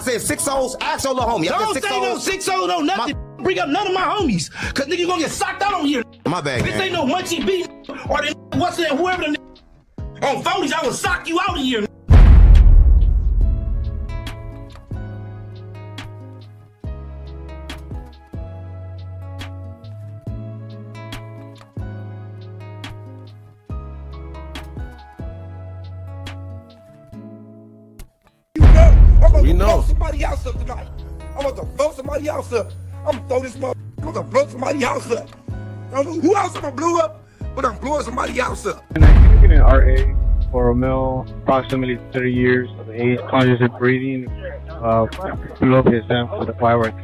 I said 6-0s. Ask your little homie. Don't say no 6-0, no nothing. Bring up none of my homies. Cause nigga, you gonna get socked out on here. My bad, This ain't no Munchie B or the what's it, whoever the on phonies, I will sock you out of here. We know. Somebody else up tonight. I'm about to blow somebody else up. I'm gonna throw this mother. I'm gonna blow somebody else up. I don't know who else I'm gonna blow up, but I'm blowing somebody else up. And I came in an RA for a male, approximately 30 years of age, conscious of breathing, blew up his amp for the fireworks.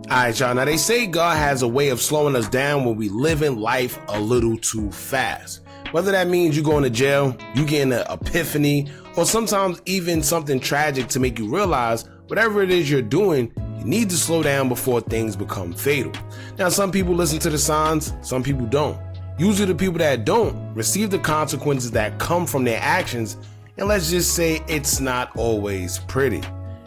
Alright, y'all. Now, they say God has a way of slowing us down when we live in life a little too fast. Whether that means you going to jail, you getting an epiphany, or sometimes even something tragic to make you realize whatever it is you're doing, you need to slow down before things become fatal. Now, some people listen to the signs, some people don't. Usually the people that don't receive the consequences that come from their actions, and let's just say it's not always pretty.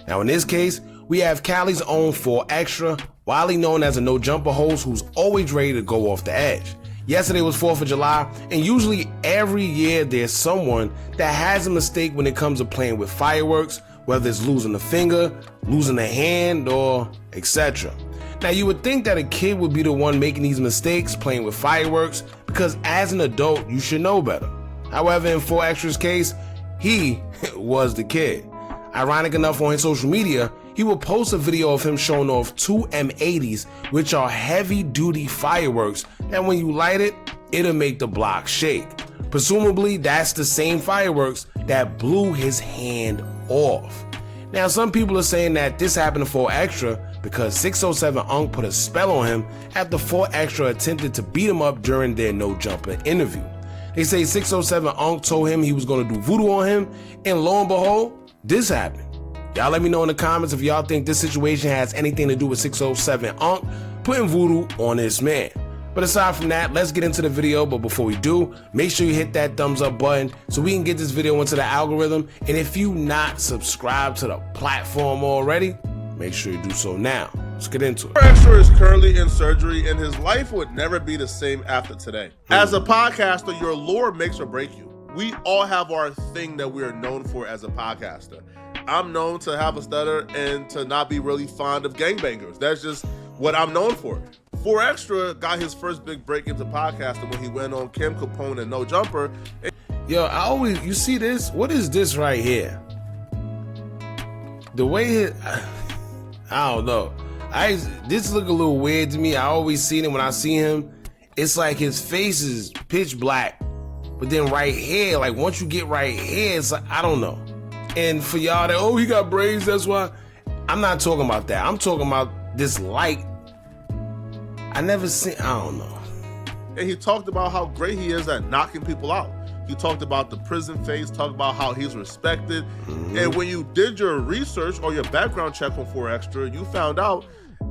Now, in this case, we have Cali's own 4 Extra, widely known as a no-jumper host who's always ready to go off the edge. Yesterday was 4th of July, and usually every year there's someone that has a mistake when it comes to playing with fireworks, whether it's losing a finger, losing a hand, or etc. Now, you would think that a kid would be the one making these mistakes playing with fireworks, because as an adult, you should know better. However, in 4 Extra's case, he was the kid. Ironic enough, on his social media, he will post a video of him showing off 2 M80s, which are heavy-duty fireworks that when you light it, it'll make the block shake. Presumably, that's the same fireworks that blew his hand off. Now, some people are saying that this happened to 4 Extra because 607 Unc put a spell on him after 4 Extra attempted to beat him up during their no-jumper interview. They say 607 Unc told him he was going to do voodoo on him, and lo and behold, this happened. Y'all let me know in the comments if y'all think this situation has anything to do with 607 Unc putting voodoo on this man. But aside from that, let's get into the video. But before we do, make sure you hit that thumbs up button so we can get this video into the algorithm. And if you not subscribed to the platform already, make sure you do so now. Let's get into it. Extra is currently in surgery and his life would never be the same after today. As a podcaster, your lore makes or break you. We all have our thing that we are known for as a podcaster. I'm known to have a stutter and to not be really fond of gangbangers. That's just what I'm known for. 4 Extra got his first big break into podcasting when he went on Kim Capone and No Jumper. Yo, you see this? What is this right here? The way I don't know. This look a little weird to me. I always seen it when I see him. It's like his face is pitch black, but then right here, like once you get right here, it's like, I don't know. And for y'all that, oh, he got braids, that's why. I'm not talking about that. I'm talking about this light. I don't know. And he talked about how great he is at knocking people out. He talked about the prison phase, talked about how he's respected. And when you did your research or your background check on 4 Extra, you found out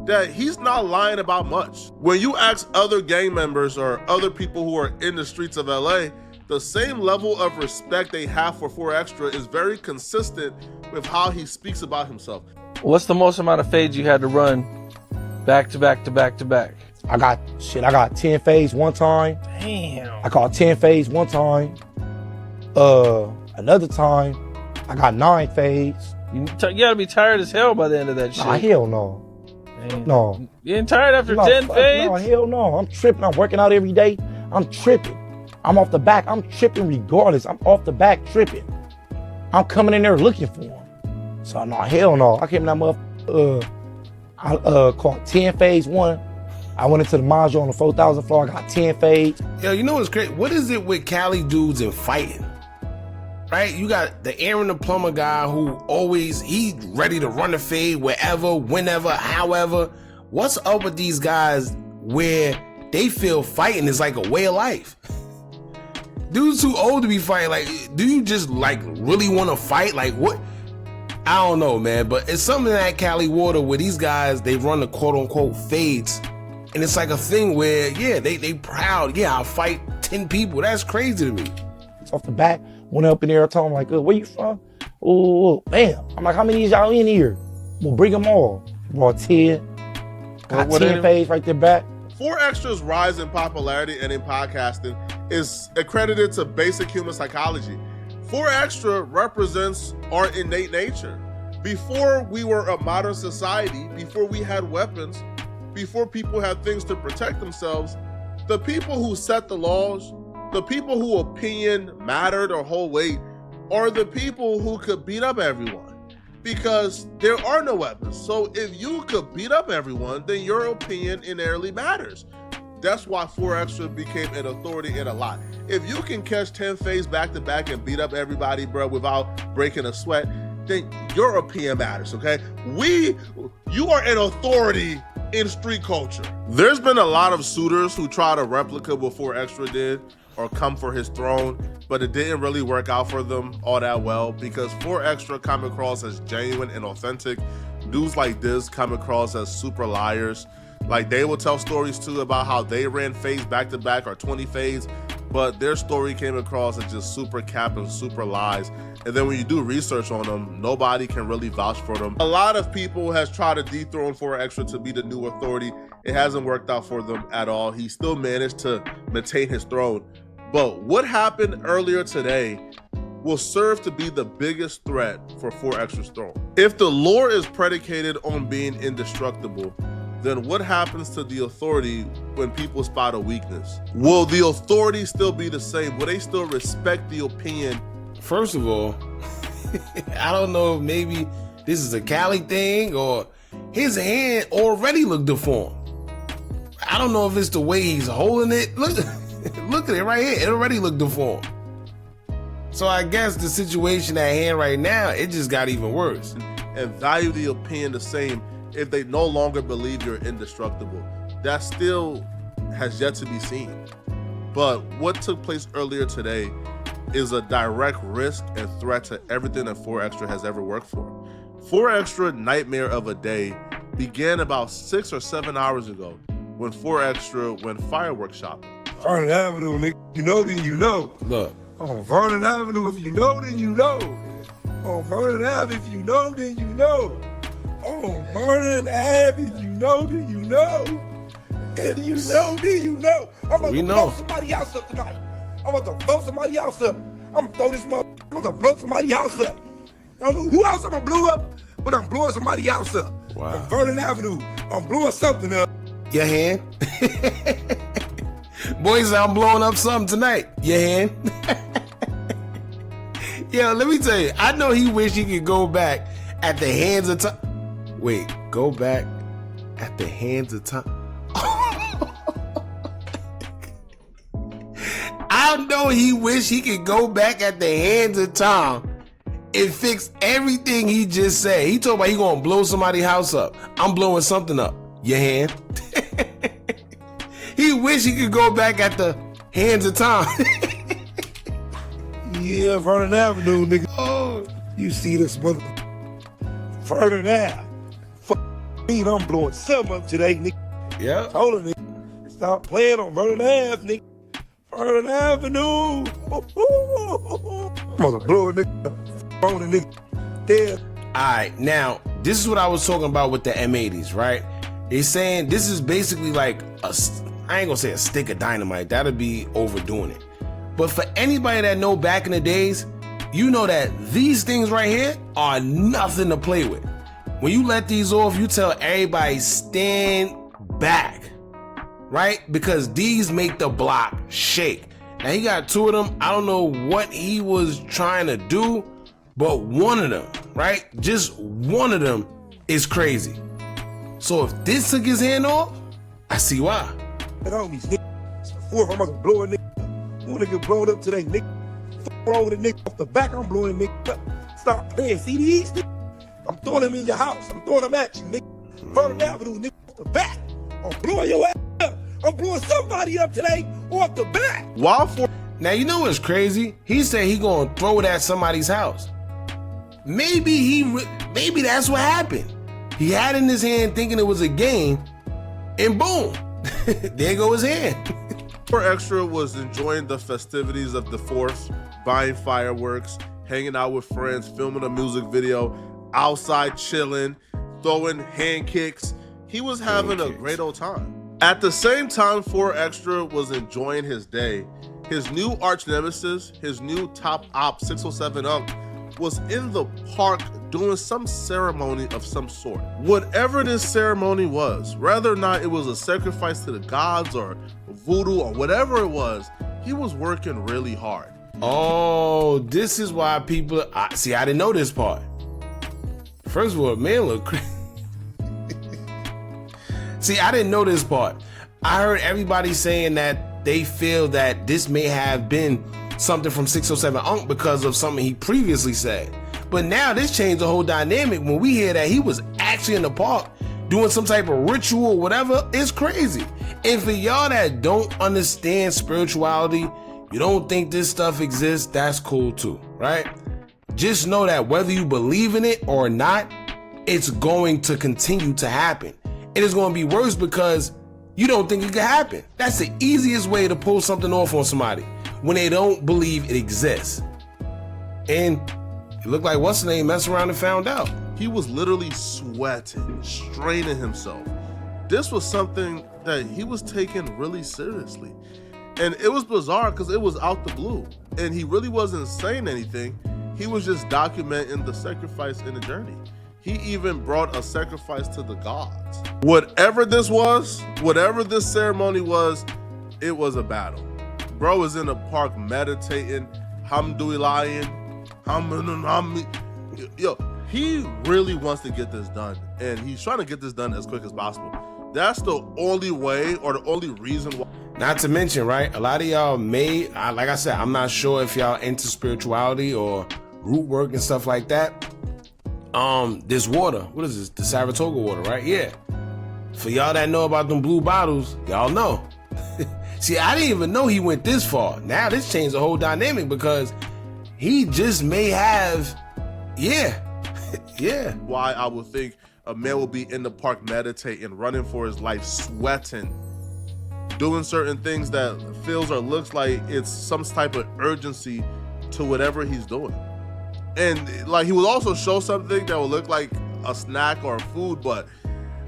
that he's not lying about much. When you ask other gang members or other people who are in the streets of LA, the same level of respect they have for 4 Extra is very consistent with how he speaks about himself. What's the most amount of fades you had to run back to back to back to back? I got 10 fades one time. Damn. I caught 10 fades one time. Another time, I got 9 fades. You gotta be tired as hell by the end of that shit. Nah, hell no. Damn. No. You ain't tired after 10 fades? No, hell no. I'm tripping. I'm working out every day. I'm tripping. I'm off the back. I'm tripping regardless. I'm off the back tripping. I'm coming in there looking for him. So no, hell no. I came in that motherfucker. I caught 10 fades one. I went into the module on the 4,000 floor. I got 10 fades. Yo, you know what's crazy? What is it with Cali dudes and fighting? Right? You got the Aaron the plumber guy who he's ready to run the fade wherever, whenever, however. What's up with these guys where they feel fighting is like a way of life? Dude's too old to be fighting. Like, do you just like really want to fight? Like, what? I don't know, man, but it's something in that Cali water where these guys, they run the quote unquote fades. And it's like a thing where, yeah, they proud. Yeah, I'll fight 10 people. That's crazy to me. Off the back, went up in there, told him like, where you from? Oh, damn. I'm like, how many of y'all in here? We'll bring them all. Brought 10. Got 10 fades right there back. 4Extra's rise in popularity and in podcasting is accredited to basic human psychology. 4Extra represents our innate nature. Before we were a modern society, before we had weapons, before people had things to protect themselves, the people who set the laws, the people who opinion mattered or hold weight, are the people who could beat up everyone. Because there are no weapons. So if you could beat up everyone, then your opinion inherently matters. That's why 4Extra became an authority in a lot. If you can catch 10 fades back to back and beat up everybody, bro, without breaking a sweat, then your opinion matters, okay? You are an authority in street culture. There's been a lot of suitors who try to replicate what 4Extra did or come for his throne, but it didn't really work out for them all that well because 4Extra come across as genuine and authentic. Dudes like this come across as super liars. Like, they will tell stories too about how they ran fades back to back or 20 fades, but their story came across as just super cap and super lies. And then when you do research on them, nobody can really vouch for them. A lot of people has tried to dethrone 4Extra to be the new authority. It hasn't worked out for them at all. He still managed to maintain his throne. But what happened earlier today will serve to be the biggest threat for 4Extra's throne. If the lore is predicated on being indestructible, then what happens to the authority when people spot a weakness? Will the authority still be the same? Will they still respect the opinion? First of all, I don't know if maybe this is a Cali thing or his hand already looked deformed. I don't know if it's the way he's holding it. Look at it right here. It already looked deformed. So I guess the situation at hand right now, it just got even worse. And value the opinion the same if they no longer believe you're indestructible. That still has yet to be seen. But what took place earlier today is a direct risk and threat to everything that 4Extra has ever worked for. 4Extra nightmare of a day began about 6 or 7 hours ago when 4Extra went fireworks shopping. Vernon Avenue, nigga, you know, then you know. Look. On Vernon Avenue, if you know, then you know. On Vernon Ave, if you know, then you know. On Vernon Ave, if you know, then you know. And you know, then you know. I'm about to blow somebody else up tonight. I'm about to blow somebody else up. I'm gonna throw this mother. I'm gonna blow somebody else up. I don't know who else I'm gonna blow up, but I'm blowing somebody else up. Wow. On Vernon Avenue, I'm blowing something up. Your hand? Boys, I'm blowing up something tonight. Your hand? Yo, let me tell you, I know he wish he could go back at the hands of time. Wait, go back at the hands of time. I know he wish he could go back at the hands of time and fix everything he just said. He told me he gonna blow somebody's house up. I'm blowing something up. Your hand? He wish he could go back at the hands of time. Yeah, Vernon Avenue, nigga. Oh, you see this mother. Vernon Ave. Fuck me, I'm blowing something up today, nigga. Yeah. Told him, nigga. Stop playing on Vernon Ave, nigga. Vernon Avenue. I'm gonna blow a nigga. On a nigga. Dead. Alright, now, this is what I was talking about with the M80s, right? They're saying this is basically like I ain't gonna say a stick of dynamite. That'd be overdoing it. But for anybody that know back in the days, you know that these things right here are nothing to play with. When you let these off, you tell everybody stand back, right? Because these make the block shake. Now he got two of them. I don't know what he was trying to do, but one of them, right? Just one of them is crazy. So if this took his hand off, I see why. And all these niggas, it's the fourth, I'm about to blow a nigga. You wanna get blown up today, nigga? Fuck wrong with a nigga off the back, I'm blowing a nigga up. Stop playing CDs, nigga. I'm throwing them in your house. I'm throwing them at you, nigga. Vernon Avenue, nigga, off the back. I'm blowing your ass up. I'm blowing somebody up today off the back. Now, you know what's crazy? He said he gonna throw it at somebody's house. maybe maybe that's what happened. He had it in his hand thinking it was a game, and boom, there go his hand. 4 Extra was enjoying the festivities of the 4th, buying fireworks, hanging out with friends, filming a music video, outside chilling, throwing hand kicks. He was having a great old time. At the same time 4 Extra was enjoying his day, his new arch nemesis, his new top op 607 Unk, was in the park doing some ceremony of some sort. Whatever this ceremony was, whether or not it was a sacrifice to the gods or voodoo or whatever it was, he was working really hard. Oh, this is why people, see, I didn't know this part. First of all, man, look crazy. See, I didn't know this part. I heard everybody saying that they feel that this may have been something from 607 Unk because of something he previously said. But now this changed the whole dynamic when we hear that he was actually in the park doing some type of ritual or whatever. It's crazy. And for y'all that don't understand spirituality, you don't think this stuff exists, that's cool too, right? Just know that whether you believe in it or not, it's going to continue to happen. And it's going to be worse because you don't think it could happen. That's the easiest way to pull something off on somebody when they don't believe it exists. And it looked like what's the name messed around and found out. He was literally sweating, straining himself. This was something that he was taking really seriously. And it was bizarre because it was out the blue. And he really wasn't saying anything. He was just documenting the sacrifice in the journey. He even brought a sacrifice to the gods. Whatever this was, whatever this ceremony was, it was a battle. Bro was in the park meditating, hamdulillahin, yo, he really wants to get this done, and he's trying to get this done as quick as possible. That's the only way or the only reason why. Not to mention, right, a lot of y'all may, like I said, I'm not sure if y'all into spirituality or root work and stuff like that. This water, what is this? The Saratoga water, right? Yeah. For y'all that know about them blue bottles, y'all know. See, I didn't even know he went this far. Now this changed the whole dynamic because he just may have, yeah. Why I would think a man will be in the park meditating, running for his life, sweating, doing certain things that feels or looks like it's some type of urgency to whatever he's doing. And like he would also show something that would look like a snack or food, but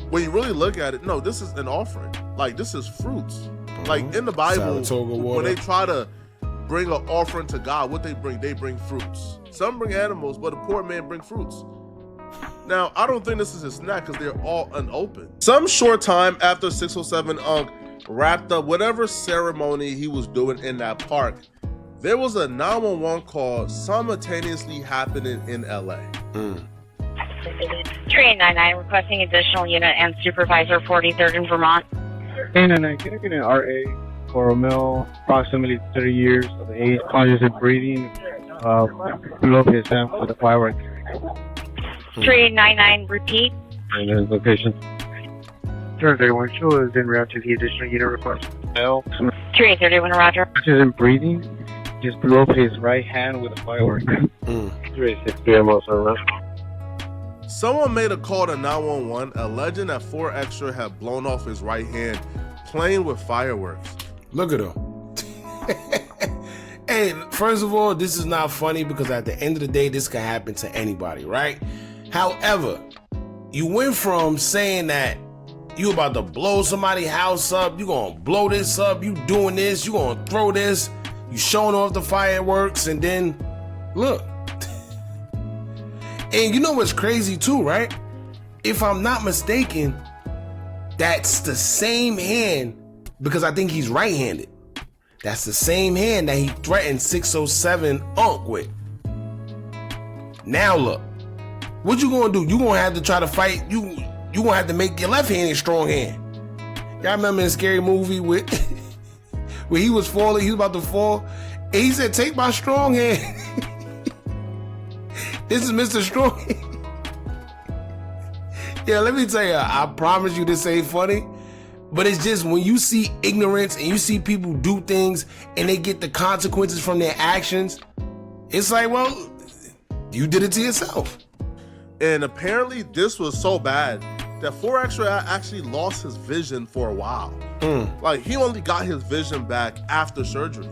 when you really look at it, no, this is an offering. Like this is fruits. Like in the Bible, when they try to bring an offering to God, what they bring fruits. Some bring animals, but a poor man bring fruits. Now, I don't think this is a snack because they're all unopened. Some short time after 607 Unk wrapped up whatever ceremony he was doing in that park, there was a 911 call simultaneously happening in LA. 3899 requesting additional unit and supervisor 43rd in Vermont. 899, can I get an RA for a male, approximately 30 years of age, conscious and breathing, blew up his hand with a firework. 3899, repeat. And his location. Turn 31 show is in route to the additional unit request. Male, 3831, roger. conscious and breathing, just blew up his right hand with a firework. 363 almost around. Someone made a call to 911 alleging that 4 Extra had blown off his right hand playing with fireworks. Look at him. Hey, first of all, this is not funny because at the end of the day, this can happen to anybody, right? However, you went from saying that you about to blow somebody's house up, you gonna blow this up, you doing this, you gonna throw this, you showing off the fireworks, and then look. And you know what's crazy too, right? If I'm not mistaken, that's the same hand, because I think he's right-handed. That's the same hand that he threatened 607 Unk with. Now look, what you gonna do? You gonna have to try to fight, you gonna have to make your left hand a strong hand. Y'all remember the scary movie with where he was falling, he was about to fall, and he said, take my strong hand. This is Mr. Strong. Yeah, let me tell you, I promise you this ain't funny, but it's just when you see ignorance and you see people do things and they get the consequences from their actions, it's like, well, You did it to yourself. And apparently this was so bad that 4Extra actually lost his vision for a while. Like, he only got his vision back after surgery.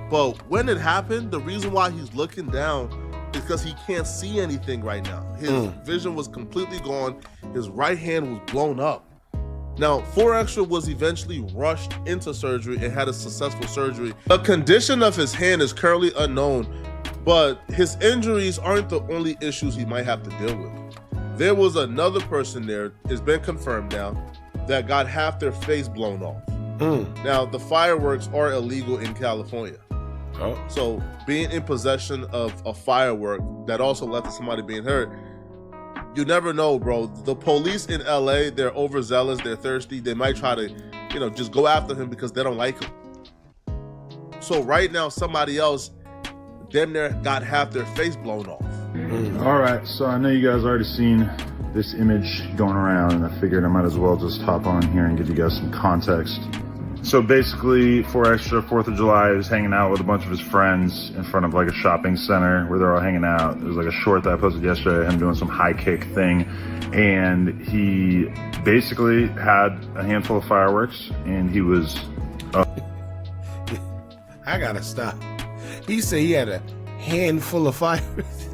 But when it happened, the reason why he's looking down is because he can't see anything right now. His vision was completely gone. His right hand was blown up. Now, 4Extra was eventually rushed into surgery and had a successful surgery. The condition of his hand is currently unknown, but his injuries aren't the only issues he might have to deal with. There was another person there, it's been confirmed now, that got half their face blown off. Now, the fireworks are illegal in California. So being in possession of a firework that also led to somebody being hurt, you never know, bro. The police in LA, they're overzealous, they're thirsty. They might try to, just go after him because they don't like him. So right now, somebody else, damn near got half their face blown off. All right, so I know you guys already seen this image going around, and I figured I might as well just hop on here and give you guys some context. So basically, 4Extra, 4th of July, he was hanging out with a bunch of his friends in front of like a shopping center where they're all hanging out. There was like a short that I posted yesterday, him doing some high kick thing. And he basically had a handful of fireworks, and he was... I gotta stop. He said he had a handful of fireworks.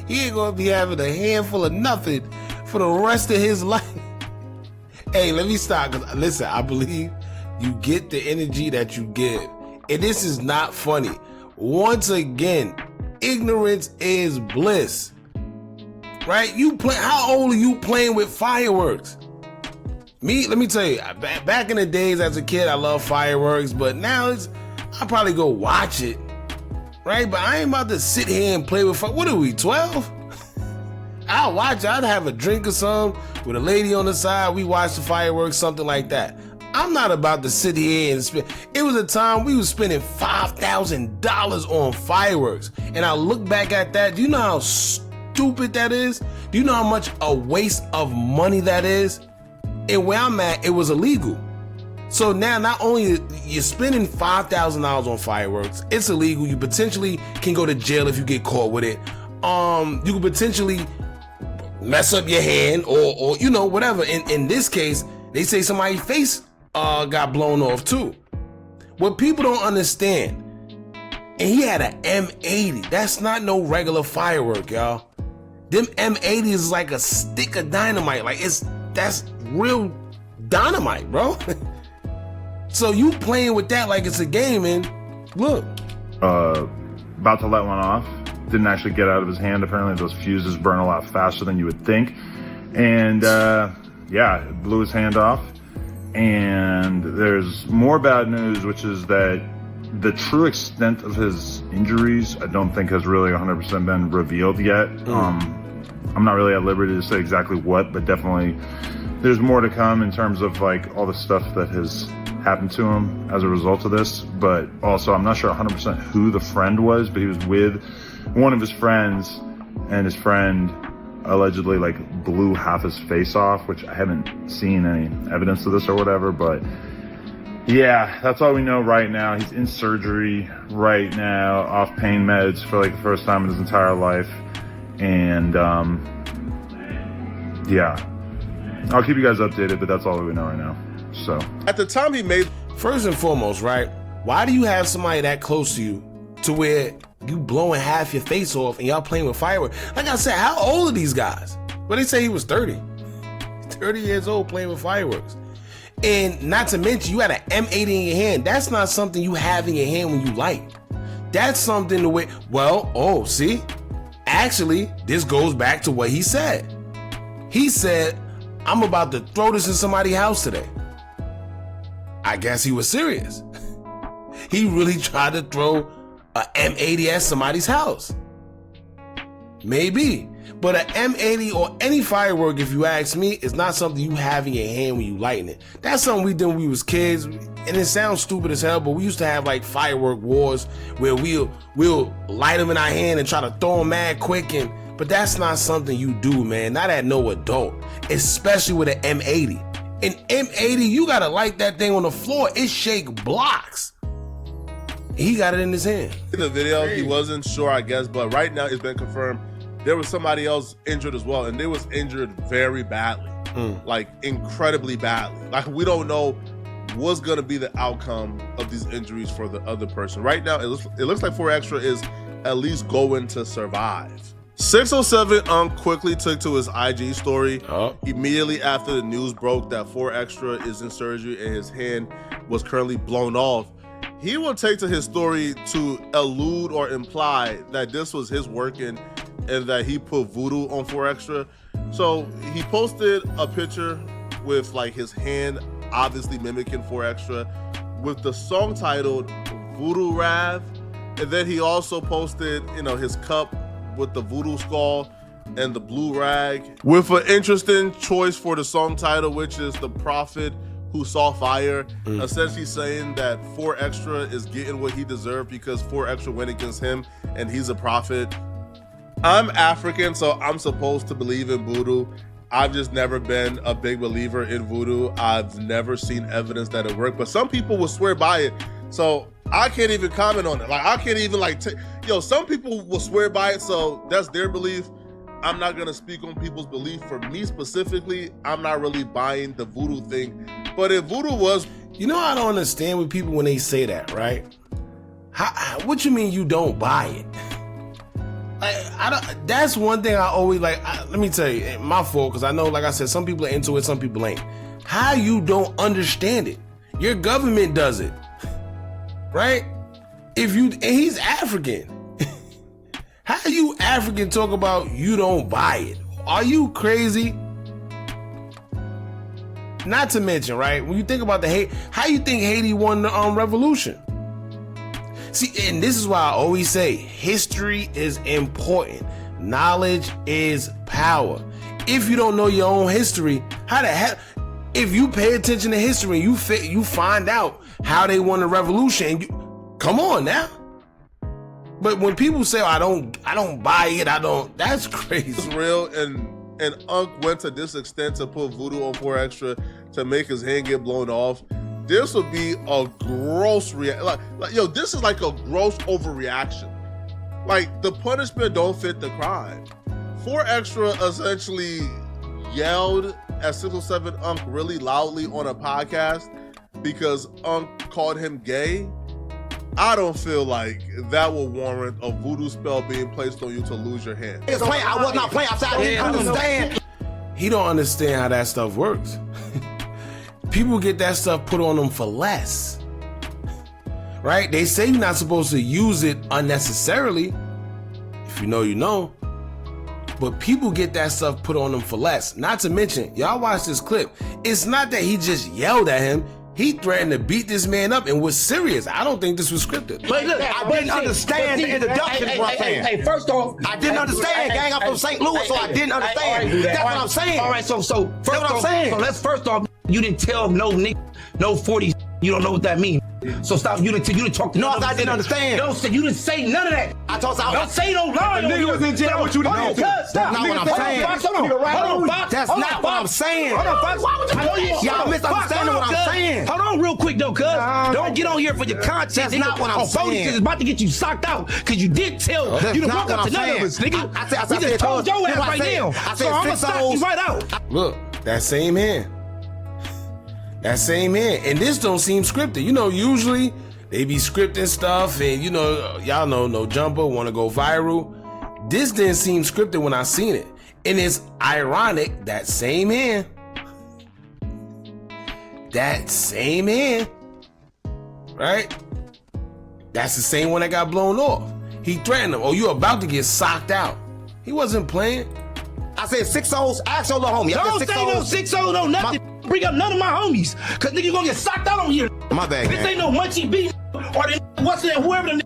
He ain't gonna be having a handful of nothing for the rest of his life. Hey, let me stop, because listen, I believe you get the energy that you give. And this is not funny. Once again, ignorance is bliss. Right? How old are you playing with fireworks? Let me tell you, back in the days as a kid, I loved fireworks, but now I'll probably go watch it. Right? But I ain't about to sit here and play with fireworks. What are we, 12? I'll watch it. I'd have a drink or something with a lady on the side. We watch the fireworks, something like that. I'm not about to sit here and spend. It was a time we was spending $5,000 on fireworks. And I look back at that. Do you know how stupid that is? Do you know how much a waste of money that is? And where I'm at, it was illegal. So now not only you're spending $5,000 on fireworks, it's illegal. You potentially can go to jail if you get caught with it. You could potentially mess up your hand or whatever. In this case, they say somebody's face got blown off too. What people don't understand, and he had an M80. That's not no regular firework, y'all. Them M80s is like a stick of dynamite. Like that's real dynamite, bro. So you playing with that like it's a game, and look. About to let one off. Didn't actually get out of his hand. Apparently those fuses burn a lot faster than you would think. And it blew his hand off. And there's more bad news, which is that the true extent of his injuries, I don't think has really 100% been revealed yet. I'm not really at liberty to say exactly what, but definitely there's more to come in terms of like all the stuff that has happened to him as a result of this. But also I'm not sure 100% who the friend was, but he was with one of his friends, and his friend allegedly like blew half his face off, which I haven't seen any evidence of this or whatever, but yeah, that's all we know right now. He's in surgery right now, off pain meds for like the first time in his entire life. And I'll keep you guys updated, but that's all that we know right now. So at the time he made... First and foremost, right? Why do you have somebody that close to you to where you blowing half your face off and y'all playing with fireworks? Like I said, how old are these guys? Well, they say he was 30. 30 years old playing with fireworks. And not to mention, you had an M80 in your hand. That's not something you have in your hand when you light. That's something the way, see? Actually, this goes back to what he said. He said, I'm about to throw this in somebody's house today. I guess he was serious. He really tried to throw a M80 at somebody's house. Maybe. But an M80 or any firework, if you ask me, is not something you have in your hand when you lighting it. That's something we did when we was kids. And it sounds stupid as hell, but we used to have like firework wars where we'll light them in our hand and try to throw them mad quick. But that's not something you do, man. Not at no adult, especially with an M80. An M80, you gotta light that thing on the floor. It shake blocks. And He got it in his hand. In the video, he wasn't sure, I guess, but right now it's been confirmed there was somebody else injured as well, and they was injured very badly, like incredibly badly. Like we don't know what's gonna be the outcome of these injuries for the other person. Right now, it looks like 4Extra is at least going to survive. 607 quickly took to his IG story immediately after the news broke that 4Extra is in surgery and his hand was currently blown off. He will take to his story to allude or imply that this was his working and that he put Voodoo on 4Extra. So he posted a picture with like his hand obviously mimicking 4Extra with the song titled Voodoo Rav. And then he also posted, his cup with the voodoo skull and the blue rag with an interesting choice for the song title, which is The Prophet Who Saw Fire, essentially saying that 4Extra is getting what he deserved because 4Extra went against him and he's a prophet. I'm African, so I'm supposed to believe in voodoo. I've just never been a big believer in voodoo. I've never seen evidence that it worked, but some people will swear by it. So I can't even comment on it. Like I can't even some people will swear by it, so that's their belief. I'm not gonna speak on people's belief. For me specifically, I'm not really buying the voodoo thing. But if voodoo was, I don't understand with people when they say that, right? What you mean you don't buy it? I don't. That's one thing I always like. Let me tell you, my fault, because I know, like I said, some people are into it, some people ain't. How you don't understand it? Your government does it, right? And he's African. How you African talk about you don't buy it? Are you crazy? Not to mention, right, when you think about how you think Haiti won the revolution? See, and this is why I always say history is important. Knowledge is power. If you don't know your own history, how the hell? If you pay attention to history and you find out how they won the revolution, come on now. But when people say, I don't buy it, that's crazy. It's real, and Unc went to this extent to put Voodoo on 4Extra to make his hand get blown off. This would be a gross this is like a gross overreaction. Like the punishment don't fit the crime. 4Extra essentially yelled at 607 Unc really loudly on a podcast because Unc called him gay. I don't feel like that will warrant a voodoo spell being placed on you to lose your hand. I was not playing outside. I didn't understand. He don't understand how that stuff works. People get that stuff put on them for less, right? They say you're not supposed to use it unnecessarily. If you know, you know. But people get that stuff put on them for less. Not to mention, y'all watch this clip. It's not that he just yelled at him. He threatened to beat this man up and was serious. I don't think this was scripted. But look, I didn't understand the introduction. Hey, first off, I didn't understand. Gang, I'm from St. Louis, so I didn't understand. That's what I'm saying. All right, so let's first off, you didn't tell no nigga, no 40s. You don't know what that means. So stop. You didn't talk to no. I didn't understand. You didn't say none of that. I told you. Don't say no lie. The nigga was in jail. What you didn't know? That's not what I'm saying. Hold on, That's not what I'm saying. Hold on, Fox. Y'all misunderstanding what I'm saying. Hold on, real quick though, cuz. Don't get on here for your content. That's not what I'm saying. It's about to get you socked out because you did tell. You done broke up to none of us, nigga. I just told your ass right now. I So I'm gonna sock you right out. Look, that same hand. That same hand. And this don't seem scripted. Usually they be scripting stuff and y'all know No Jumper want to go viral. This didn't seem scripted when I seen it. And it's ironic, that same hand, right? That's the same one that got blown off. He threatened him. Oh, you about to get socked out. He wasn't playing. I said 6-0s, ask your little homie. Don't say no 6-0, no nothing. Bring up none of my homies. Cause nigga, you gonna get socked out on here. My bad, This ain't no Munchie B or whoever the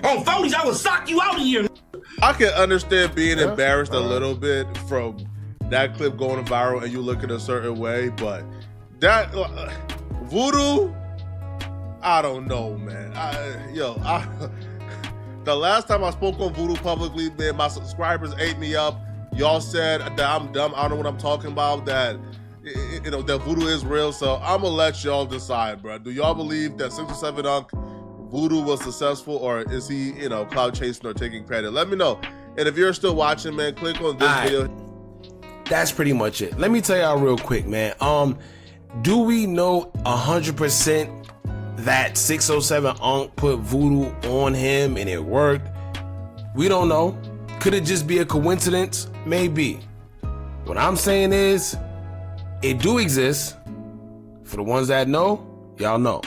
on phonies, I will sock you out of here. I can understand being embarrassed a little bit from that clip going viral and you looking a certain way, but that Voodoo, I don't know, man. The last time I spoke on Voodoo publicly, man, my subscribers ate me up. Y'all said that I'm dumb. I don't know what I'm talking about. That that Voodoo is real. So I'm gonna let y'all decide, bro. Do y'all believe that 607 Unc Voodoo was successful, or is he, cloud chasing or taking credit? Let me know. And if you're still watching, man, click on this video. That's pretty much it. Let me tell y'all real quick, man. Do we know 100% that 607 Unk put Voodoo on him and it worked? We don't know. Could it just be a coincidence? Maybe. What I'm saying is, it do exist. For the ones that know, y'all know.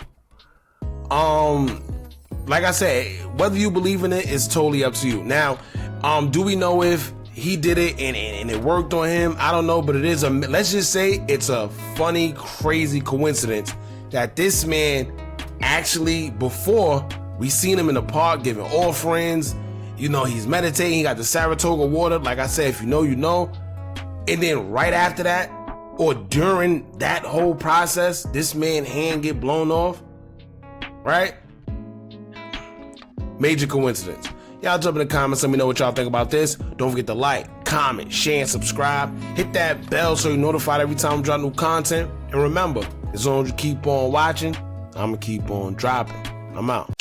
Like I said, whether you believe in it is totally up to you. Now, do we know if he did it and it worked on him? I don't know, but it is let's just say it's a funny, crazy coincidence that this man actually, before, we seen him in the park giving offerings, he's meditating, he got the Saratoga water. Like I said, if you know, you know. And then right after that, or during that whole process, this man's hand get blown off, right? Major coincidence. Y'all jump in the comments, let me know what y'all think about this. Don't forget to like, comment, share, and subscribe. Hit that bell so you're notified every time I drop new content. And remember, as long as you keep on watching, I'm gonna keep on dropping. I'm out.